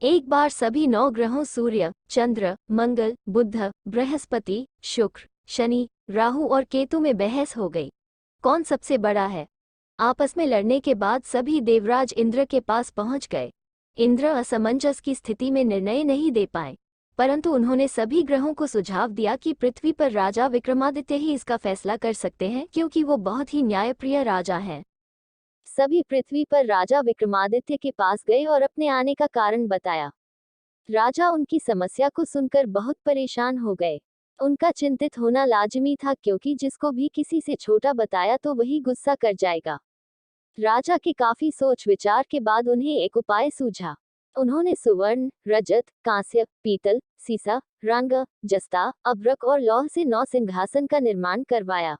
एक बार सभी 9 ग्रहों सूर्य, चंद्र, मंगल, बुध, बृहस्पति, शुक्र, शनि, राहु और केतु में बहस हो गई। कौन सबसे बड़ा है? आपस में लड़ने के बाद सभी देवराज इंद्र के पास पहुंच गए। इंद्र असमंजस की स्थिति में निर्णय नहीं दे पाए, परंतु उन्होंने सभी ग्रहों को सुझाव दिया कि पृथ्वी पर राजा विक्रमादित्य ही इसका फैसला कर सकते हैं, क्योंकि वो बहुत ही न्यायप्रिय राजा हैं। सभी पृथ्वी पर राजा विक्रमादित्य के पास गए और अपने आने का कारण बताया। राजा उनकी समस्या को सुनकर बहुत परेशान हो गए। उनका चिंतित होना लाजमी था, क्योंकि जिसको भी किसी से छोटा बताया तो वही गुस्सा कर जाएगा। राजा के काफी सोच विचार के बाद उन्हें एक उपाय सूझा। उन्होंने सुवर्ण, रजत, कांस्य, पीतल, सीसा, रंग, जस्ता, अभ्रक और लौह से 9 सिंहासन का निर्माण करवाया।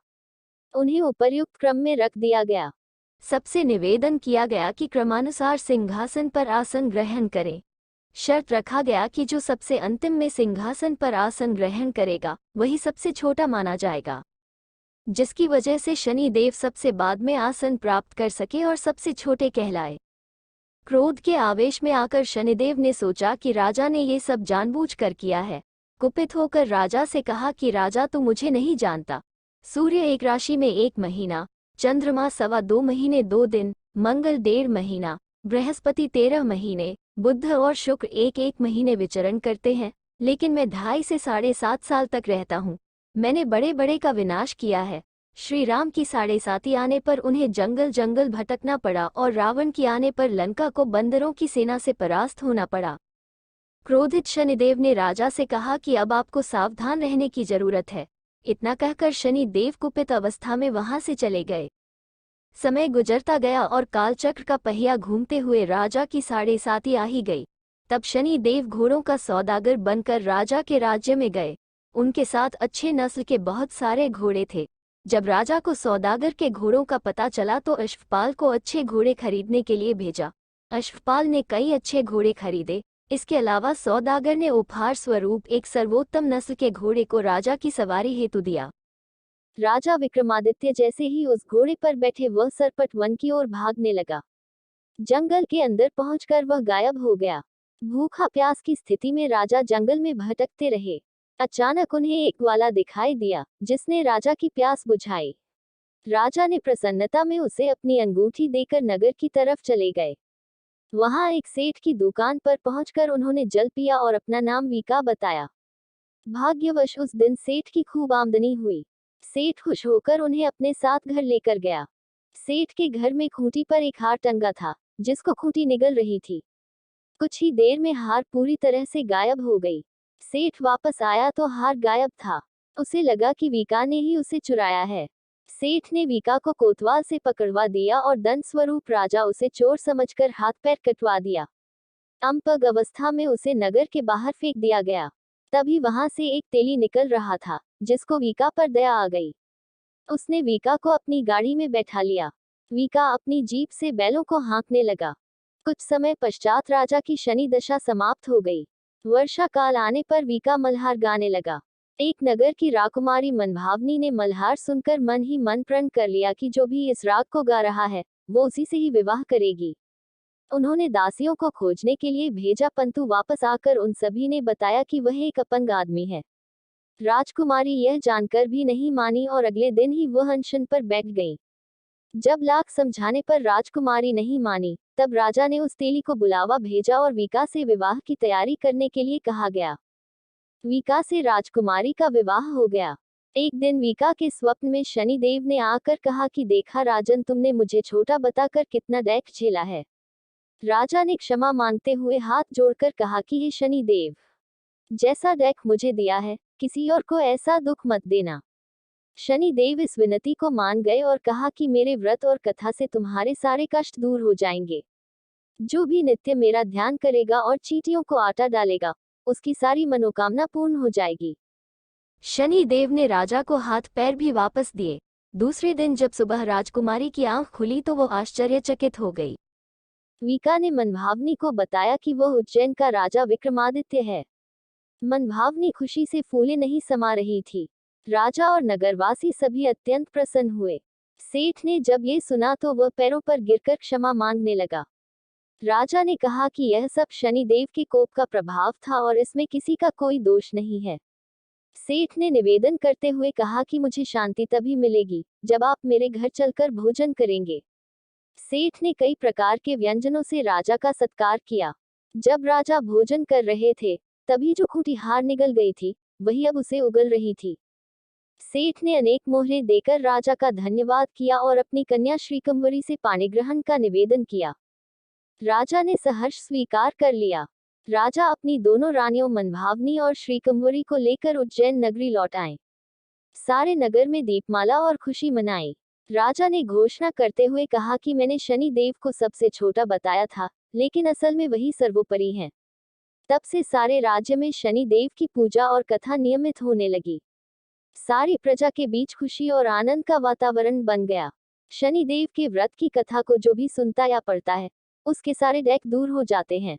उन्हें उपर्युक्त क्रम में रख दिया गया। सबसे निवेदन किया गया कि क्रमानुसार सिंहासन पर आसन ग्रहण करें। शर्त रखा गया कि जो सबसे अंतिम में सिंहासन पर आसन ग्रहण करेगा वही सबसे छोटा माना जाएगा, जिसकी वजह से शनि देव सबसे बाद में आसन प्राप्त कर सके और सबसे छोटे कहलाए। क्रोध के आवेश में आकर शनिदेव ने सोचा कि राजा ने ये सब जानबूझकर किया है। कुपित होकर राजा से कहा कि राजा, तू मुझे नहीं जानता। सूर्य एक राशि में 1 महीना, चंद्रमा 2.25 महीने 2 दिन, मंगल 1.5 महीना, बृहस्पति 13 महीने, बुध और शुक्र 1-1 महीने विचरण करते हैं, लेकिन मैं 2.5 से 7.5 साल तक रहता हूँ। मैंने बड़े बड़े का विनाश किया है। श्री राम की 7.5 आने पर उन्हें जंगल जंगल भटकना पड़ा और रावण की आने पर लंका को बंदरों की सेना से परास्त होना पड़ा। क्रोधित शनिदेव ने राजा से कहा कि अब आपको सावधान रहने की जरूरत है। इतना कहकर शनि देव कुपित अवस्था में वहां से चले गए। समय गुजरता गया और कालचक्र का पहिया घूमते हुए राजा की 7.5 आ ही गई। तब शनि देव घोड़ों का सौदागर बनकर राजा के राज्य में गए। उनके साथ अच्छे नस्ल के बहुत सारे घोड़े थे। जब राजा को सौदागर के घोड़ों का पता चला तो अश्वपाल को अच्छे घोड़े खरीदने के लिए भेजा। अश्वपाल ने कई अच्छे घोड़े खरीदे। इसके अलावा सौदागर ने उपहार स्वरूप एक सर्वोत्तम नस्ल के घोड़े को राजा की सवारी हेतु दिया। राजा विक्रमादित्य जैसे ही उस घोड़े पर बैठे वह सरपट वन की ओर भागने लगा। जंगल के अंदर पहुंचकर वह गायब हो गया। भूखा प्यास की स्थिति में राजा जंगल में भटकते रहे। अचानक उन्हें एक ग्वाला दिखाई दिया, जिसने राजा की प्यास बुझाई। राजा ने प्रसन्नता में उसे अपनी अंगूठी देकर नगर की तरफ चले गए। वहां एक सेठ की दुकान पर पहुंचकर उन्होंने जल पिया और अपना नाम वीका बताया। भाग्यवश उस दिन सेठ की खूब आमदनी हुई। सेठ खुश होकर उन्हें अपने साथ घर लेकर गया। सेठ के घर में खूंटी पर एक हार टंगा था, जिसको खूंटी निगल रही थी। कुछ ही देर में हार पूरी तरह से गायब हो गई। सेठ वापस आया तो हार गायब था। उसे लगा कि वीका ने ही उसे चुराया है। सेठ ने वीका को कोतवाल से पकड़वा दिया और दंड स्वरूप राजा उसे चोर समझकर हाथ पैर कटवा दिया। अंपग अवस्था में उसे नगर के बाहर फेंक दिया गया। तभी वहां से एक तेली निकल रहा था, जिसको वीका पर दया आ गई। उसने वीका को अपनी गाड़ी में बैठा लिया। वीका अपनी जीप से बैलों को हाँकने लगा। कुछ समय पश्चात राजा की शनि दशा समाप्त हो गई। वर्षा काल आने पर वीका मल्हार गाने लगा। एक नगर की राकुमारी मनभावनी ने मल्हार सुनकर मन ही मन प्रण कर लिया कि जो भी इस राग को गा रहा है वो उसी से ही विवाह करेगी। उन्होंने दासियों को खोजने के लिए भेजा, परंतु वापस आकर उन सभी ने बताया कि वह एक अपंग आदमी है। राजकुमारी यह जानकर भी नहीं मानी और अगले दिन ही वह अनशन पर बैठ गई। जब लाख समझाने पर राजकुमारी नहीं मानी, तब राजा ने उस तेली को बुलावा भेजा और वीका से विवाह की तैयारी करने के लिए कहा गया। वीका से राजकुमारी का विवाह हो गया। एक दिन वीका के स्वप्न में शनिदेव ने आकर कहा कि देखा राजन, तुमने मुझे छोटा बताकर कितना दैख झेला है। राजा ने क्षमा मांगते हुए हाथ जोड़कर कहा कि हे शनिदेव, जैसा दैख मुझे दिया है किसी और को ऐसा दुख मत देना। शनिदेव इस विनती को मान गए और कहा कि मेरे व्रत और कथा से तुम्हारे सारे कष्ट दूर हो जाएंगे। जो भी नित्य मेरा ध्यान करेगा और चींटियों को आटा डालेगा, उसकी सारी मनोकामना पूर्ण हो जाएगी। शनि देव ने राजा को हाथ पैर भी वापस दिए। दूसरे दिन जब सुबह राजकुमारी की आंख खुली तो वो आश्चर्यचकित हो गई। वीका ने मनभावनी को बताया कि वह उज्जैन का राजा विक्रमादित्य है। मनभावनी खुशी से फूले नहीं समा रही थी। राजा और नगरवासी सभी अत्यंत प्रसन्न हुए। सेठ ने जब ये सुना तो वह पैरों पर गिरकर क्षमा मांगने लगा। राजा ने कहा कि यह सब शनिदेव के कोप का प्रभाव था और इसमें किसी का कोई दोष नहीं है। सेठ ने निवेदन करते हुए कहा कि मुझे शांति तभी मिलेगी जब आप मेरे घर चलकर भोजन करेंगे। सेठ ने कई प्रकार के व्यंजनों से राजा का सत्कार किया। जब राजा भोजन कर रहे थे, तभी जो खूंटी हार निगल गई थी, वही अब उसे उगल रही थी। सेठ ने अनेक मोहरें देकर राजा का धन्यवाद किया और अपनी कन्या श्रीकंवरी से पाणिग्रहण का निवेदन किया। राजा ने सहर्ष स्वीकार कर लिया। राजा अपनी दोनों रानियों मनभावनी और श्रीकंवरी को लेकर उज्जैन नगरी लौट आए। सारे नगर में दीपमाला और खुशी मनाई। राजा ने घोषणा करते हुए कहा कि मैंने शनि देव को सबसे छोटा बताया था, लेकिन असल में वही सर्वोपरि हैं। तब से सारे राज्य में शनि देव की पूजा और कथा नियमित होने लगी। सारी प्रजा के बीच खुशी और आनंद का वातावरण बन गया। शनि देव के व्रत की कथा को जो भी सुनता या पढ़ता है, उसके सारे डैक दूर हो जाते हैं।